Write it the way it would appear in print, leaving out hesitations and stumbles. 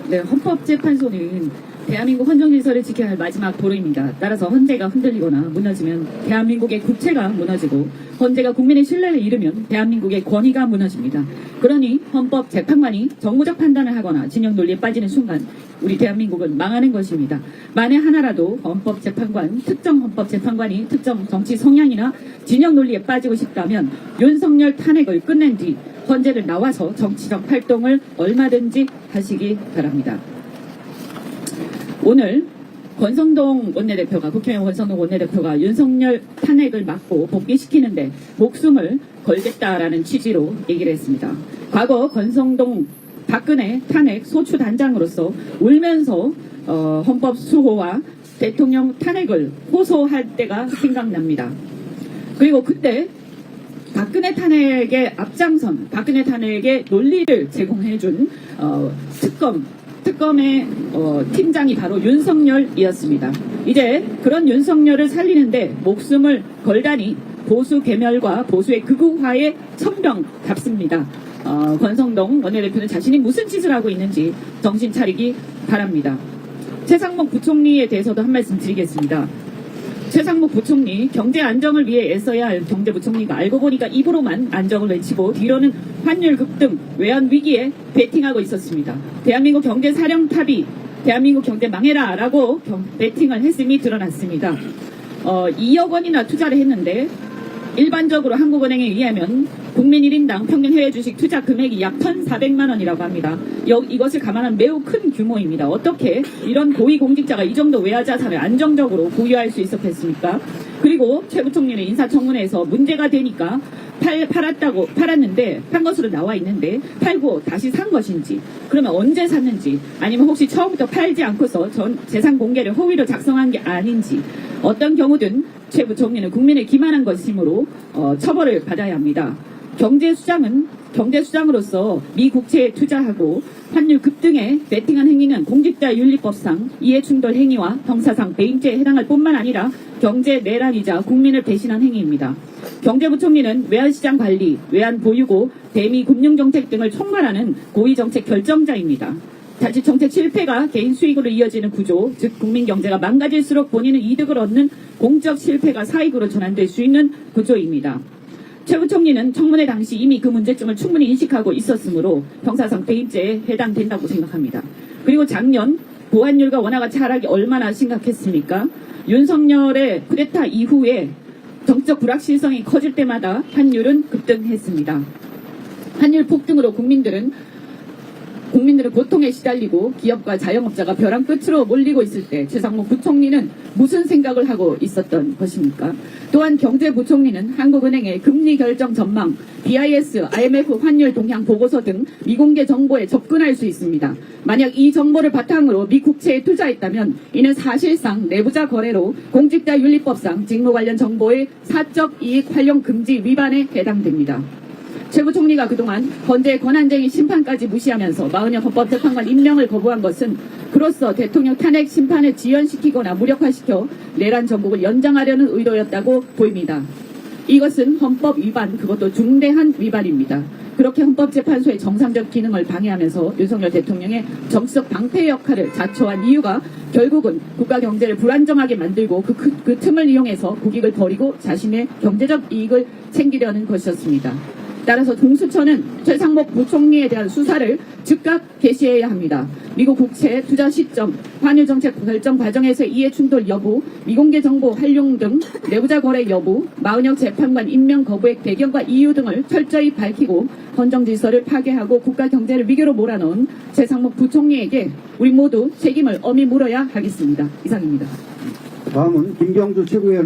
네, 헌법재판소는 대한민국 헌정질서를 지켜야 할 마지막 도로입니다. 따라서 헌재가 흔들리거나 무너지면 대한민국의 국채가 무너지고 헌재가 국민의 신뢰를 잃으면 대한민국의 권위가 무너집니다. 그러니 헌법재판관이 정무적 판단을 하거나 진영 논리에 빠지는 순간 우리 대한민국은 망하는 것입니다. 만에 하나라도 특정 헌법재판관이 특정 정치 성향이나 진영 논리에 빠지고 싶다면 윤석열 탄핵을 끝낸 뒤 헌재를 나와서 정치적 활동을 얼마든지 하시기 바랍니다. 오늘 권성동 원내대표가 국회의원 권성동 원내대표가 윤석열 탄핵을 막고 복귀시키는데 목숨을 걸겠다라는 취지로 얘기를 했습니다. 과거 권성동 박근혜 탄핵 소추 단장으로서 울면서 헌법 수호와 대통령 탄핵을 호소할 때가 생각납니다. 그리고 그때 박근혜 탄핵의 앞장선, 박근혜 탄핵의 논리를 제공해준 특검의 팀장이 바로 윤석열이었습니다. 이제 그런 윤석열을 살리는데 목숨을 걸다니 보수 괴멸과 보수의 극우화의 천병답습니다. 권성동 원내대표는 자신이 무슨 짓을 하고 있는지 정신 차리기 바랍니다. 최상목 부총리에 대해서도 한 말씀 드리겠습니다. 최상목 부총리 경제 안정을 위해 애써야 할 경제부총리가 알고 보니까 입으로만 안정을 외치고 뒤로는 환율 급등, 외환 위기에 베팅하고 있었습니다. 대한민국 경제 사령탑이 대한민국 경제 망해라 라고 베팅을 했음이 드러났습니다. 2억 원이나 투자를 했는데 일반적으로 한국은행에 의하면 국민 1인당 평균 해외 주식 투자 금액이 약 1,400만 원이라고 합니다. 이것을 감안한 매우 큰 규모입니다. 어떻게 이런 고위공직자가 이 정도 외화 자산을 안정적으로 보유할 수 있었겠습니까? 그리고 최 부총리는 인사청문회에서 문제가 되니까 팔았는데 판 것으로 나와 있는데 팔고 다시 산 것인지, 그러면 언제 샀는지, 아니면 혹시 처음부터 팔지 않고서 전 재산 공개를 허위로 작성한 게 아닌지, 어떤 경우든 최 부총리는 국민을 기만한 것이므로 처벌을 받아야 합니다. 경제수장으로서 미 국채에 투자하고 환율 급등에 베팅한 행위는 공직자윤리법상 이해충돌 행위와 형사상 배임죄에 해당할 뿐만 아니라 경제 내란이자 국민을 배신한 행위입니다. 경제부총리는 외환시장 관리, 외환 보유고, 대미 금융정책 등을 총괄하는 고위정책 결정자입니다. 자칫 정책 실패가 개인 수익으로 이어지는 구조, 즉 국민 경제가 망가질수록 본인은 이득을 얻는 공적 실패가 사익으로 전환될 수 있는 구조입니다. 최 부총리는 청문회 당시 이미 그 문제점을 충분히 인식하고 있었으므로 형사상 배임죄에 해당된다고 생각합니다. 그리고 작년 보환율과 원화가 하락이 얼마나 심각했습니까? 윤석열의 쿠데타 이후에 정치적 불확실성이 커질 때마다 환율은 급등했습니다. 환율 폭등으로 국민들은 고통에 시달리고 기업과 자영업자가 벼랑 끝으로 몰리고 있을 때 최상목 부총리는 무슨 생각을 하고 있었던 것입니까? 또한 경제부총리는 한국은행의 금리 결정 전망, BIS, IMF 환율 동향 보고서 등 미공개 정보에 접근할 수 있습니다. 만약 이 정보를 바탕으로 미 국채에 투자했다면 이는 사실상 내부자 거래로 공직자윤리법상 직무 관련 정보의 사적 이익 활용 금지 위반에 해당됩니다. 최 부총리가 그동안 헌재의 권한쟁의 심판까지 무시하면서 40여 헌법재판관 임명을 거부한 것은 그로써 대통령 탄핵 심판을 지연시키거나 무력화시켜 내란 정국을 연장하려는 의도였다고 보입니다. 이것은 헌법 위반, 그것도 중대한 위반입니다. 그렇게 헌법재판소의 정상적 기능을 방해하면서 윤석열 대통령의 정치적 방패 역할을 자초한 이유가 결국은 국가 경제를 불안정하게 만들고 그 틈을 이용해서 국익을 버리고 자신의 경제적 이익을 챙기려는 것이었습니다. 따라서 공수처는 최상목 부총리에 대한 수사를 즉각 개시해야 합니다. 미국 국채 투자 시점, 환율 정책 결정 과정에서의 이해 충돌 여부, 미공개 정보 활용 등 내부자 거래 여부, 40여 재판관 임명 거부의 배경과 이유 등을 철저히 밝히고 헌정 질서를 파괴하고 국가 경제를 위기로 몰아넣은 최상목 부총리에게 우리 모두 책임을 엄히 물어야 하겠습니다. 이상입니다. 다음은 김경주 최고위원의